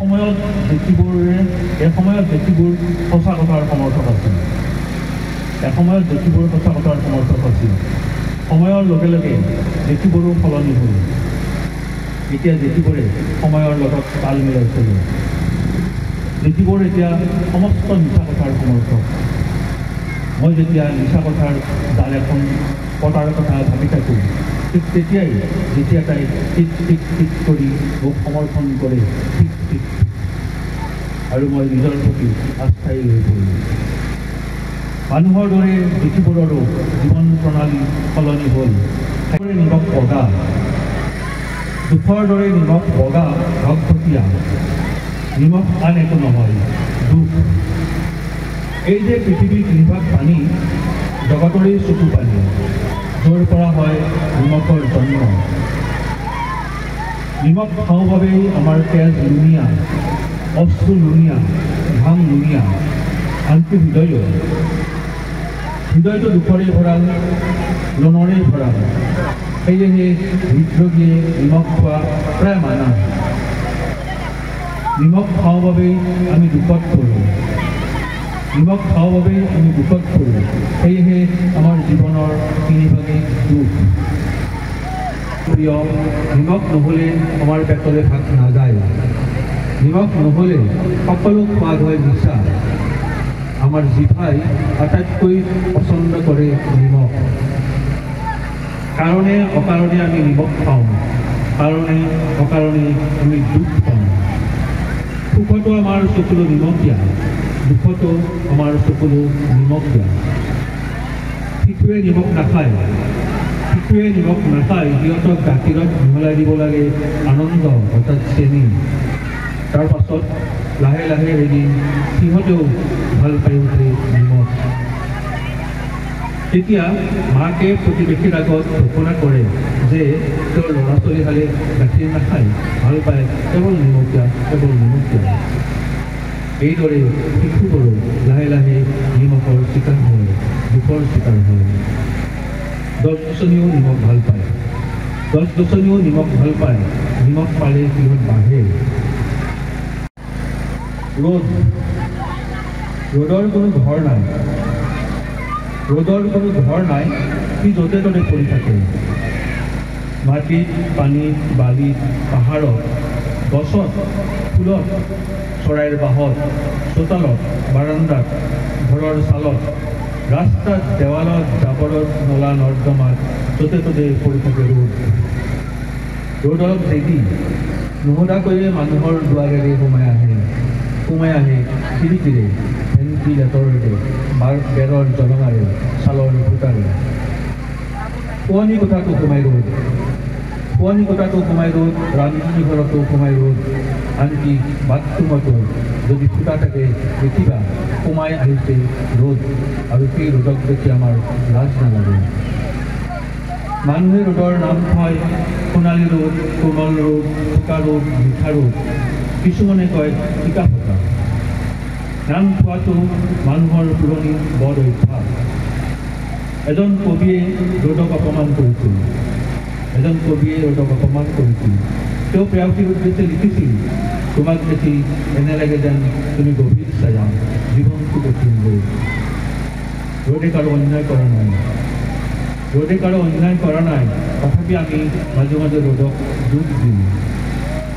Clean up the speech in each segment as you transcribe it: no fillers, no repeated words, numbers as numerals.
সময়ত ব্যক্তিবোৰ সঁচা কথাৰ সমৰ্থক আছিল। এসময়ত ব্যক্তিবোৰ সঁচা কথাৰ সমৰ্থক আছিল। সময়ৰ লগে লগে ব্যক্তিবোৰো সলনি হ'ল। এতিয়া ব্যক্তিবোৰে সময়ৰ লগত তাল মিলাই চলে। ব্যক্তিবোৰ এতিয়া সমস্ত মিছা কথাৰ সমৰ্থক। মই যেতিয়া মিছা কথাৰ জাল এখন পতাৰ কথা ভাবি থাকোঁ, ঠিক তেতিয়াই যেতিয়া তাই টিক টিক টিক কৰি মোক সমৰ্থন কৰে, ঠিক ঠিক, আৰু মই নিজৰ প্ৰতি আস্থাই হৈ পৰিলোঁ। মানুহৰ দৰে ব্যক্তিবোৰৰো জীৱন প্ৰণালী সলনি হ'ল। নিমখ বগা, দুখৰ দৰে নিমখ বগা ভকভকীয়া। নিমখ আন একো নহয়, দুখ। এই যে পৃথিৱীৰ নিভাগ পানী, জগতৰে চকু পানী, য'ৰ পৰা হয় নিমখৰ জন্ম। নিমখ খাওঁ বাবেই আমাৰ তেজ লুণীয়া, অশ্ৰু লুণীয়া, ঘাম লুণীয়া, আনকি হৃদয়টো দুখৰে ভৰাল, লোণৰে ভৰাল। সেয়েহে হৃদৰোগীয়ে নিমখ খোৱা প্ৰায় মানা। নিমখ খাওঁ বাবেই আমি দুখত পৰোঁ, নিমখ খাওঁ বাবেই আমি দুখত পৰোঁ। সেয়েহে আমাৰ জীৱনৰ তিনিভাগেই দুখ। প্ৰিয়, নিমখ নহ'লে আমাৰ পেটলৈ ভাত নাযায়। নিমখ নহ'লে সকলো সোৱাদ হয় মিছা। আমাৰ জিভাই আটাইতকৈ পচন্দ কৰে নিমখ। কাৰণে অকাৰণে আমি নিমখ খাওঁ, কাৰণে অকাৰণে আমি দুখ পাওঁ। সুখতো আমাৰ চকুলো নিমখীয়া, দুখতো আমাৰ চকুলো নিমখীয়া। শিশুৱে নিমখ নাখায়, সিহঁতক গাখীৰত মিহলাই দিব লাগে আনন্দ অৰ্থাৎ চেনি। তাৰ পাছত লাহে লাহে এদিন সিহঁতেও ভাল পাই উঠে নিমখ। তেতিয়া মাকে প্ৰতিবেশীৰ আগত ঘোষণা কৰে যে তেওঁৰ ল'ৰা ছোৱালীহালে গাখীৰ নাখায়, ভাল পায় কেৱল নিমখীয়া। এইদৰে শিশুবোৰো লাহে লাহে নিমখৰ চিকাৰ হয়, দুখৰ চিকাৰ হয়। গছ-গছনিও নিমখ ভাল পায়, নিমখ পালে সিহঁত বাঢ়ে। ৰ'দৰ কোনো ঘৰ নাই, সি য'তে ত'তে পৰি থাকে। মাটিত, পানীত, বালিত, পাহাৰত, গছত, ফুলত, চৰাইৰ বাহত, চোতালত, বাৰান্দাত, ঘৰৰ চালত, ৰাস্তাত, দেৱালত, জাবৰত, নলা নৰ্দমাত, য'তে ত'তে পৰি থাকে ৰ'দক দেখি নোসোধাকৈয়ে মানুহৰ দুৱাৰেৰে সোমাই আহে খিৰিকীৰে, ভেণ্টিলেটৰেৰে, বেৰৰ জলঙাৰে, ছালৰ ফুটাৰে। শোৱনি কোঠাটো সোমাই ৰ'দ, ৰান্ধনি ঘৰতো সোমাই ৰ'দ, আনকি বাথৰুমতো যদি ফুটা থাকে দেখিবা সোমাই আহিছে ৰ'দ। আৰু সেই ৰ'দক দেখি আমাৰ লাজ নালাগে। মানুহে ৰ'দৰ নাম থয় সোণালী ৰ'দ, কোমল ৰ'দ, চোকা ৰ'দ, মিঠা ৰ'দ, কিছুমানে কয় টিকা ফটা। নাম থোৱাটো মানুহৰ পুৰণি বদ অভ্যাস। এজন কবিয়ে ৰ'দক অপমান কৰিছিল। তেওঁ প্ৰেয়সীৰ উদ্দেশ্যে লিখিছিল, তোমাক দেখি এনে লাগে যেন তুমি গভীৰ ছায়া, জীৱনটো কঠিন ৰ'দ। ৰ'দে কাৰো অন্যায় কৰা নাই, তথাপি আমি মাজে মাজে ৰ'দক দুখ দিওঁ।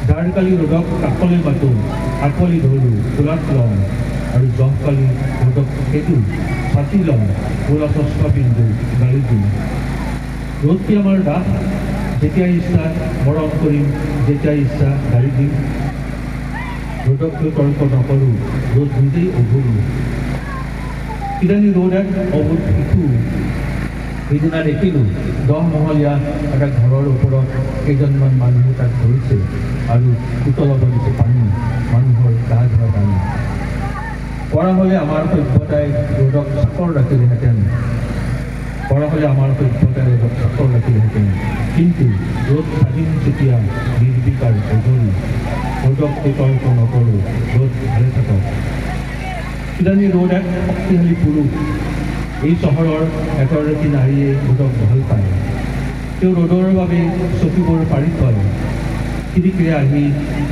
জাৰকালি ৰ'দক কাষলৈ মাতোঁ, আকলি ধৰোঁ, কোলাত লওঁ, আৰু জহকালি ৰ'দক খেদোঁ, ছাতি লওঁ, ক'লা চশমা পিন্ধোঁ, গালি দিওঁ। ৰ'দ কি আমাৰ দাস? যেতিয়া ইচ্ছা মৰম কৰিম, যেতিয়া ইচ্ছা গালি দিম। ৰ'দকলৈ তৰ্ক নকৰোঁ, ৰ'দ নিজেই অভুল। কিজানি ৰ'দ এক অভুল শিশু। সিদিনা দেখিলোঁ 10 মহলীয়া এটা ঘৰৰ ওপৰত কেইজনমান মানুহে তাক ধৰিছে আৰু উতলাব দিছে পানী, মানুহৰ গা ধোৱা পানী। পৰা হ'লে আমাৰ সভ্যতাই ৰ'দক চাকৰ ৰাখিলেহেঁতেন, কিন্তু ৰ'দ স্বাধীন যেতিয়া নিৰ্বিকাৰ অজৰি। ৰ'দক তৰ্ক নকৰোঁ, ৰ'দ ভালে থাকক। কিজানি ৰ'দ এক শক্তিশালী পুৰুষ। এই চহৰৰ এগৰাকী নাৰীয়ে ৰ'দক ভাল পায়। তেওঁ ৰ'দৰ বাবে চকুবোৰ পাৰি থয়। খিৰিকীৰে আহি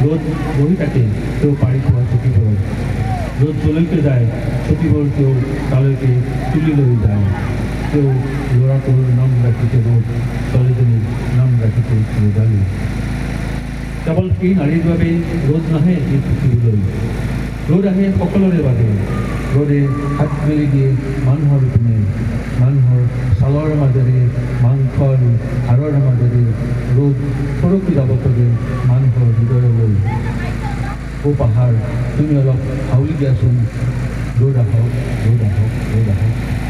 ৰ'দ বহি থাকে তেওঁ পাৰি থোৱা চকীবোৰত। ৰ'দ যলৈকে যায় চকীবোৰ তেওঁ তালৈকে তুলি লৈ যায়। তেওঁ ল'ৰাটোৰ নাম ৰাখিছে ৰ'দ, ছোৱালীজনীৰ নাম ৰাখিছে ৰ'দালি। কেৱল সেই নাৰীৰ বাবেই ৰ'দ নাহে এই পৃথিৱীলৈ, ৰ'দ আহে সকলোৰে বাবে। ৰ'দে হাত মেলি দিয়ে মানুহৰ পিনে, মানুহৰ ছালৰ মাজেৰে, মাংস আৰু হাড়ৰ মাজেৰে ৰ'দ সৰকি যাব খোজে মানুহৰ হৃদয়লৈ। অ' পাহাৰ, তুমি অলপ হাউলি দিয়াচোন, ৰ'দ আহক, ৰ'দ আহক, ৰ'দ আহক।